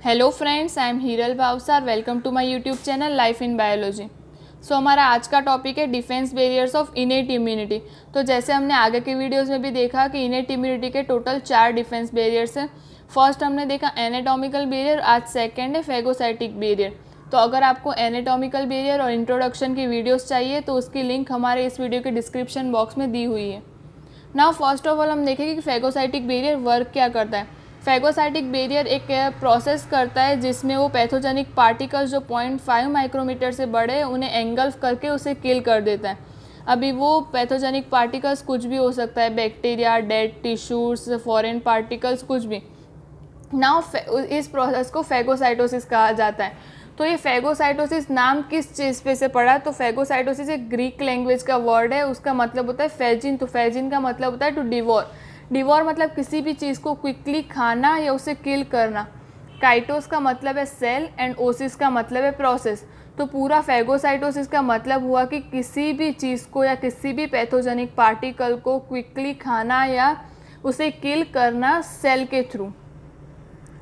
Hello friends, I am Hiral Bhavsar. Welcome to my YouTube channel life in biology. So हमारा आज का topic है defence barriers of innate immunity. तो जैसे हमने आगे के वीडियोस में भी देखा कि इनेट इम्यूनिटी के टोटल 4 डिफेंस बैरियर्स हैं। फर्स्ट हमने देखा एनाटॉमिकल बैरियर, आज सेकेंड है फेगोसाइटिक बैरियर। तो अगर आपको एनाटॉमिकल बैरियर और इंट्रोडक्शन की वीडियोज़ चाहिए तो उसकी लिंक हमारे इस वीडियो के डिस्क्रिप्शन बॉक्स में दी हुई है। नाउ फर्स्ट ऑफ ऑल हम देखेंगे कि फेगोसाइटिक बैरियर वर्क क्या करता है। फेगोसाइटिक बैरियर एक प्रोसेस करता है जिसमें वो पैथोजेनिक पार्टिकल्स जो 0.5 माइक्रोमीटर से बड़े उन्हें एंगल्फ करके उसे किल कर देता है। अभी वो पैथोजेनिक पार्टिकल्स कुछ भी हो सकता है, bacteria, dead tissues, foreign particles, कुछ भी। नाउ इस प्रोसेस को फेगोसाइटोसिस कहा जाता है। तो ये फेगोसाइटोसिस नाम किस चीज़ पे से पड़ा? तो फेगोसाइटोसिस एक ग्रीक लैंग्वेज का वर्ड है, उसका मतलब होता है फेजिन। तो फेजिन का मतलब होता है टू डिवोर। डिवोर मतलब किसी भी चीज़ को क्विकली खाना या उसे किल करना। काइटोस का मतलब है सेल एंड ओसिस का मतलब है प्रोसेस। तो पूरा फेगोसाइटोसिस का मतलब हुआ कि किसी भी चीज़ को या किसी भी पैथोजेनिक पार्टिकल को क्विकली खाना या उसे किल करना सेल के through.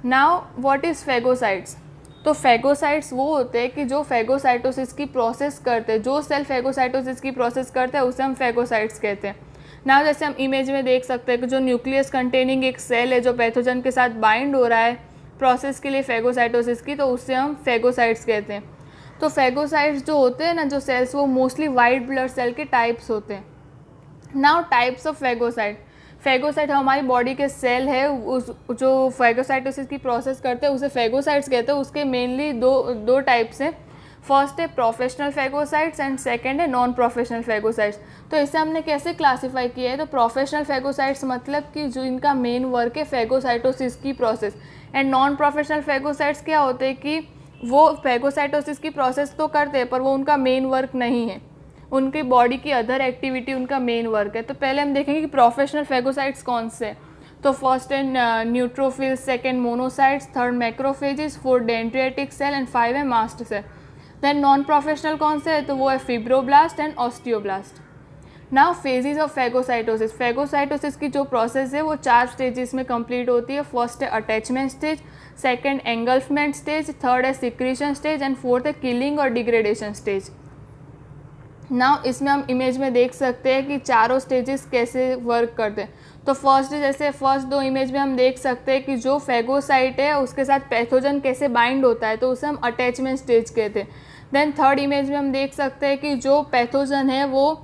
Now what is phagocytes? तो फेगोसाइट्स वो होते हैं कि जो फेगोसाइटोसिस की प्रोसेस करते हैं, जो सेल फेगोसाइटोसिस की प्रोसेस करते हैं उसे हम फेगोसाइट्स कहते हैं। ना जैसे हम इमेज में देख सकते हैं कि जो न्यूक्लियस कंटेनिंग एक सेल है जो पैथोजन के साथ बाइंड हो रहा है प्रोसेस के लिए फेगोसाइटोसिस की, तो उससे हम फेगोसाइट्स कहते हैं। तो फेगोसाइट्स जो होते हैं ना, जो सेल्स, वो मोस्टली वाइट ब्लड सेल के टाइप्स होते हैं। Now types of phagocyte. Phagocyte हमारी बॉडी के सेल है, उस जो फेगोसाइटोसिस की प्रोसेस करते हैं उसे फेगोसाइट्स कहते हैं। उसके मेनली दो टाइप्स हैं। फर्स्ट है प्रोफेशनल फेगोसाइट्स एंड सेकंड है नॉन प्रोफेशनल फेगोसाइट्स। तो इसे हमने कैसे क्लासीफाई किया है? तो प्रोफेशनल फेगोसाइट्स मतलब कि जो इनका मेन वर्क है फेगोसाइटोसिस की process, and non professional phagocytes क्या होते हैं कि वो फेगोसाइटोसिस की प्रोसेस तो करते हैं पर वो उनका मेन वर्क नहीं है, उनकी बॉडी की अदर एक्टिविटी उनका मेन वर्क है। तो पहले हम देखेंगे कि प्रोफेशनल फेगोसाइट्स कौन से। तो फर्स्ट है neutrophil, second monocytes, third macrophages, fourth dendritic cell and 5 है mast cell. Then non professional कौन से है? तो वो है fibroblast and osteoblast. Now phases of phagocytosis. Phagocytosis की जो प्रोसेस है वो 4 स्टेजेस में कंप्लीट होती है। फर्स्ट है attachment stage, second engulfment stage, third है सिक्रीशन स्टेज एंड फोर्थ है किलिंग और डिग्रेडेशन स्टेज। नाउ इसमें हम इमेज में देख सकते हैं कि चारों स्टेजेस कैसे वर्क करते हैं। तो फर्स्ट जैसे फर्स्ट 2 इमेज में हम देख सकते हैं कि जो फेगोसाइट है उसके साथ पैथोजन कैसे बाइंड होता है, तो उसे हम अटैचमेंट स्टेज कहते हैं। देन थर्ड इमेज में हम देख सकते हैं कि जो पैथोजन है वो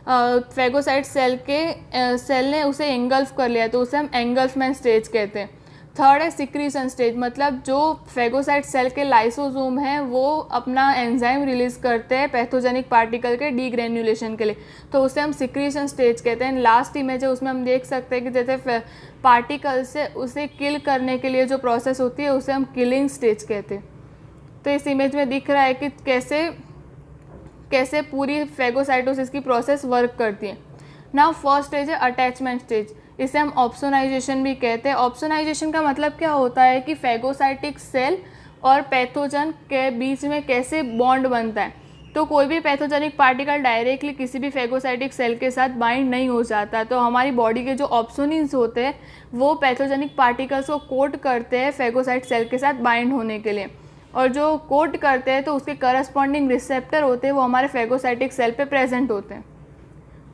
फेगोसाइट सेल ने उसे एंगल्फ कर लिया, तो उसे हम एंगल्फमेंट स्टेज कहते हैं। थर्ड है सिक्रीशन स्टेज, मतलब जो फेगोसाइट सेल के लाइसोसोम हैं वो अपना एंजाइम रिलीज करते हैं पैथोजेनिक पार्टिकल के डीग्रेन्युलेशन के लिए, तो उसे हम सिक्रीशन स्टेज कहते हैं। लास्ट इमेज है उसमें हम देख सकते हैं कि जैसे पार्टिकल से उसे किल करने के लिए जो प्रोसेस होती है उसे हम किलिंग स्टेज कहते हैं। तो इस इमेज में दिख रहा है कि कैसे पूरी फेगोसाइटोसिस की प्रोसेस वर्क करती है। नाउ फर्स्ट स्टेज है अटैचमेंट स्टेज, इसे हम ऑप्सोनाइजेशन भी कहते हैं। ऑप्सोनाइजेशन का मतलब क्या होता है कि फेगोसाइटिक सेल और पैथोजन के बीच में कैसे बॉन्ड बनता है। तो कोई भी पैथोजेनिक पार्टिकल डायरेक्टली किसी भी फेगोसाइटिक सेल के साथ बाइंड नहीं हो जाता, तो हमारी बॉडी के जो ऑप्सोनिन्स होते हैं वो पैथोजेनिक पार्टिकल्स को कोट करते हैं फेगोसाइट सेल के साथ बाइंड होने के लिए, और जो कोट करते हैं तो उसके करस्पॉन्डिंग रिसेप्टर होते हैं वो हमारे फेगोसाइटिक सेल पे प्रेजेंट होते हैं।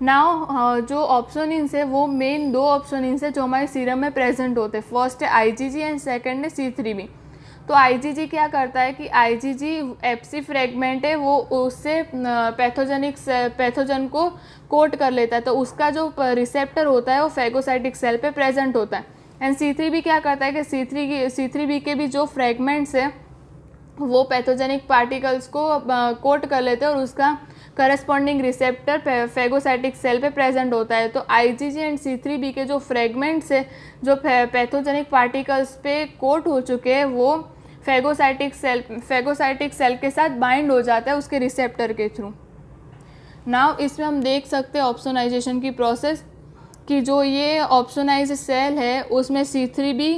नाउ जो ऑप्सोनिन्स है वो मेन 2 ऑप्सोनिन्स है जो हमारे सीरम में प्रेजेंट होते हैं। फर्स्ट है आईजीजी एंड सेकंड है C3b। तो आईजीजी क्या करता है कि आईजीजी एफसी फ्रेगमेंट है वो उससे पैथोजन को कोट कर लेता है, तो उसका जो रिसेप्टर होता है वो फेगोसाइटिक सेल पे प्रेजेंट होता है। एंड C3b क्या करता है कि C3b के भी जो फ्रेगमेंट्स है वो पैथोजेनिक पार्टिकल्स को कोट कर लेते हैं और उसका करस्पॉन्डिंग रिसेप्टर फेगोसाइटिक सेल पे प्रेजेंट होता है। तो आईजीजी एंड C3b के जो फ्रेगमेंट्स है जो पैथोजेनिक पार्टिकल्स पे कोट हो चुके हैं वो फेगोसाइटिक सेल के साथ बाइंड हो जाता है उसके रिसेप्टर के थ्रू। नाउ इसमें हम देख सकते हैं ऑप्सोनाइजेशन की प्रोसेस कि जो ये ऑप्सोनाइज सेल है उसमें C3b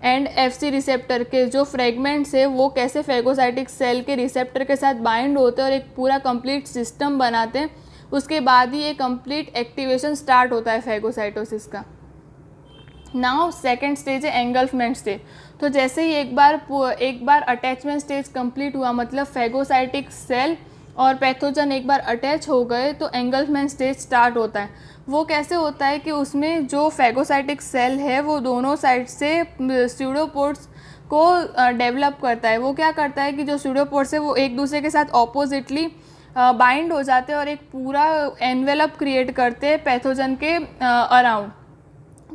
एंड FC रिसेप्टर के जो फ्रेगमेंट्स है वो कैसे फेगोसाइटिक सेल के रिसेप्टर के साथ बाइंड होते हैं और एक पूरा कंप्लीट सिस्टम बनाते हैं। उसके बाद ही ये कंप्लीट एक्टिवेशन स्टार्ट होता है फेगोसाइटोसिस का। नाउ सेकेंड स्टेज है एंगल्फमेंट स्टेज। तो जैसे ही एक बार अटैचमेंट स्टेज कंप्लीट हुआ, मतलब फेगोसाइटिक सेल और पैथोजन एक बार अटैच हो गए, तो एंगल्फमेंट स्टेज स्टार्ट होता है। वो कैसे होता है कि उसमें जो फेगोसाइटिक सेल है वो दोनों साइड से स्यूडोपोड्स को डेवलप करता है। वो क्या करता है कि जो स्यूडोपोड्स है वो एक दूसरे के साथ ऑपोजिटली बाइंड हो जाते हैं और एक पूरा एनवेलप क्रिएट करते हैं पैथोजन के अराउंड।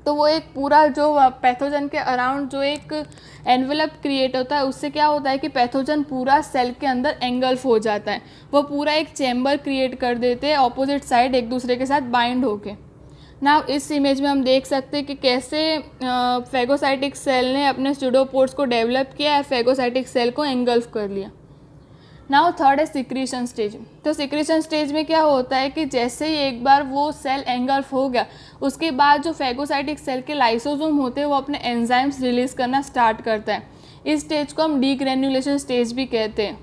तो वो एक पूरा जो पैथोजन के अराउंड जो एक एनवेलप क्रिएट होता है, उससे क्या होता है कि पैथोजन पूरा सेल के अंदर एंगल्फ हो जाता है। वो पूरा एक चैम्बर क्रिएट कर देते हैं ऑपोजिट साइड एक दूसरे के साथ बाइंड होके। ना इस इमेज में हम देख सकते हैं कि कैसे फेगोसाइटिक सेल ने अपने स्यूडोपोड्स को डेवलप किया और फेगोसाइटिक सेल को एंगल्फ कर लिया। नाउ थर्ड है सिक्रीशन स्टेज। तो सिक्रीशन स्टेज में क्या होता है कि जैसे ही एक बार वो सेल एंगल्फ हो गया, उसके बाद जो फेगोसाइटिक सेल के लाइसोसोम होते हैं वो अपने एंजाइम्स रिलीज़ करना स्टार्ट करता है। इस स्टेज को हम डीग्रेन्युलेशन स्टेज भी कहते हैं।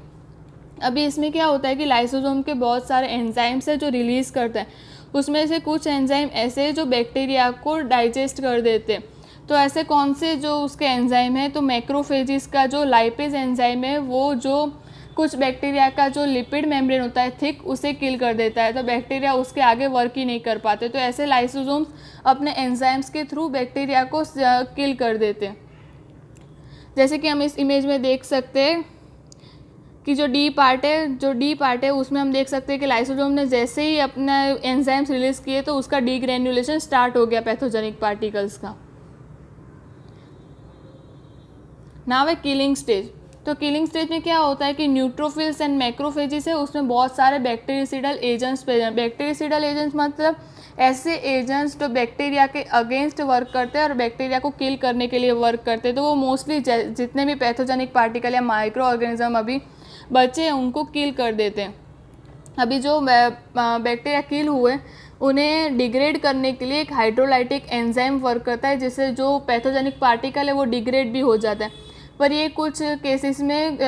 अभी इसमें क्या होता है कि लाइसोसोम के बहुत सारे एंजाइम्स हैं जो रिलीज़ करते हैं। उसमें से कुछ एंजाइम ऐसे हैं जो बैक्टीरिया को डाइजेस्ट कर देते हैं। तो ऐसे कौन से जो उसके एंजाइम हैं, तो मैक्रोफेजिस का जो लाइपेज एंजाइम है वो जो कुछ बैक्टीरिया का जो लिपिड मेम्ब्रेन होता है थिक, उसे किल कर देता है। तो बैक्टीरिया उसके आगे वर्क ही नहीं कर पाते। तो ऐसे लाइसोसोम्स अपने एंजाइम्स के थ्रू बैक्टीरिया को किल कर देते हैं। जैसे कि हम इस इमेज में देख सकते हैं कि जो डी पार्ट है उसमें हम देख सकते हैं कि लाइसोसोम ने जैसे ही अपना एंजाइम्स रिलीज किए तो उसका डीग्रेन्युलेशन स्टार्ट हो गया पैथोजेनिक पार्टिकल्स का। नाउ है किलिंग स्टेज। तो किलिंग स्टेज में क्या होता है कि न्यूट्रोफिल्स एंड मैक्रोफेजिस है, उसमें बहुत सारे बैक्टीरियसिडल एजेंट्स प्रेजेंट। बैक्टीरियसिडल एजेंट्स मतलब ऐसे एजेंट्स जो बैक्टीरिया के अगेंस्ट वर्क करते हैं और बैक्टीरिया को किल करने के लिए वर्क करते हैं। तो वो मोस्टली जितने भी पैथोजेनिक पार्टिकल या माइक्रो ऑर्गेनिज्म अभी बचे हैं उनको किल कर देते हैं। अभी जो बैक्टीरिया किल हुए उन्हें डिग्रेड करने के लिए एक हाइड्रोलाइटिक एंजाइम वर्क करता है, जिससे जो पैथोजेनिक पार्टिकल है वो डिग्रेड भी हो जाता है। पर ये कुछ केसेस में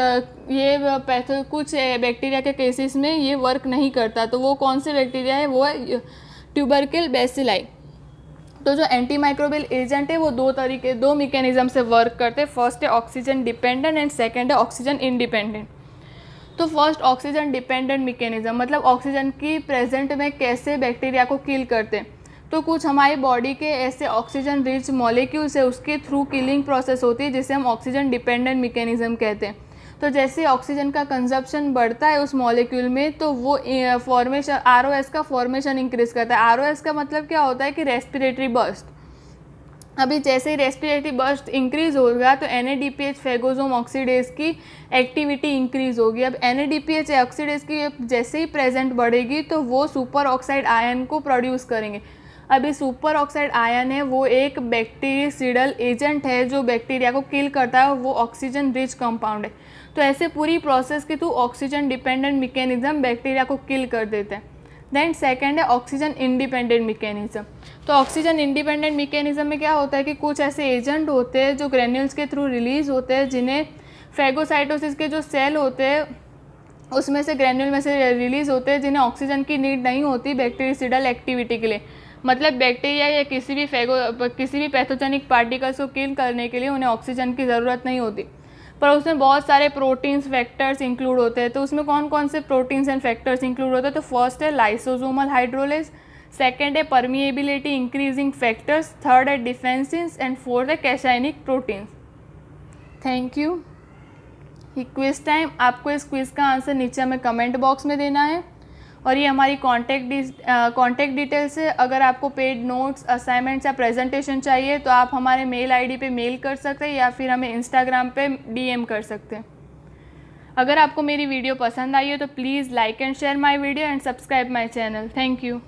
कुछ बैक्टीरिया के केसेस में ये वर्क नहीं करता। तो वो कौन से बैक्टीरिया है, वो है ट्यूबरकिल बेसिलाई। तो जो एंटी माइक्रोबियल एजेंट है वो दो मैकेनिज्म से वर्क करते हैं। फर्स्ट है ऑक्सीजन डिपेंडेंट एंड सेकेंड है ऑक्सीजन इंडिपेंडेंट। तो फर्स्ट ऑक्सीजन डिपेंडेंट मैकेनिज्म मतलब ऑक्सीजन की प्रेजेंट में कैसे बैक्टीरिया को किल करते हैं। तो कुछ हमारी बॉडी के ऐसे ऑक्सीजन रिच मॉलिक्यूल्स है, उसके थ्रू किलिंग प्रोसेस होती है जिसे हम ऑक्सीजन डिपेंडेंट मैकेनिज्म कहते हैं। तो जैसे ऑक्सीजन का कंजप्शन बढ़ता है उस मॉलिक्यूल में, तो वो फॉर्मेशन ROS का फॉर्मेशन इंक्रीज करता है। ROS का मतलब क्या होता है कि रेस्पिरेटरी बर्स्ट। अभी जैसे ही रेस्पिरेटरी बर्स्ट इंक्रीज होगा तो NADPH फेगोसोम ऑक्सीडेज की एक्टिविटी इंक्रीज होगी। अब NADPH ऑक्सीडेज की जैसे ही प्रेजेंट बढ़ेगी तो वो सुपर ऑक्साइड आयन को प्रोड्यूस करेंगे। अभी सुपर ऑक्साइड आयन है वो एक बैक्टीरियसिडल एजेंट है जो बैक्टीरिया को किल करता है, वो ऑक्सीजन रिच कंपाउंड है। तो ऐसे पूरी प्रोसेस के through oxygen dependent mechanism bacteria को किल कर देते हैं। देन सेकेंड है ऑक्सीजन इंडिपेंडेंट मैकेनिज्म। तो ऑक्सीजन इंडिपेंडेंट मैकेनिज्म में क्या होता है कि कुछ ऐसे एजेंट होते हैं जो ग्रेन्यूल्स के थ्रू रिलीज होते हैं, जिन्हें फेगोसाइटोसिस के जो सेल होते हैं उसमें से ग्रेन्यूल में से रिलीज होते हैं, जिन्हें ऑक्सीजन की नीड नहीं होती बैक्टीरियसिडल एक्टिविटी के लिए। मतलब बैक्टीरिया या किसी भी पैथोजेनिक पार्टिकल्स को किल करने के लिए उन्हें ऑक्सीजन की ज़रूरत नहीं होती। पर उसमें बहुत सारे प्रोटीन्स फैक्टर्स इंक्लूड होते हैं। तो उसमें कौन कौन से प्रोटीन्स एंड फैक्टर्स इंक्लूड होते हैं, तो फर्स्ट है लाइसोसोमल हाइड्रोलेज, सेकेंड है परमिएबिलिटी इंक्रीजिंग फैक्टर्स, थर्ड है डिफेंसिन्स एंड फोर्थ है cationic proteins. Thank you. Quiz time. आपको इस क्विज़ का आंसर नीचे हमें कमेंट बॉक्स में देना है। और ये हमारी कॉन्टैक्ट डिटेल्स है। अगर आपको पेड नोट्स, असाइनमेंट्स या प्रेजेंटेशन चाहिए तो आप हमारे मेल आईडी पे मेल कर सकते हैं या फिर हमें इंस्टाग्राम पे DM कर सकते हैं। अगर आपको मेरी वीडियो पसंद आई है तो please like and share my video and subscribe my channel. Thank you.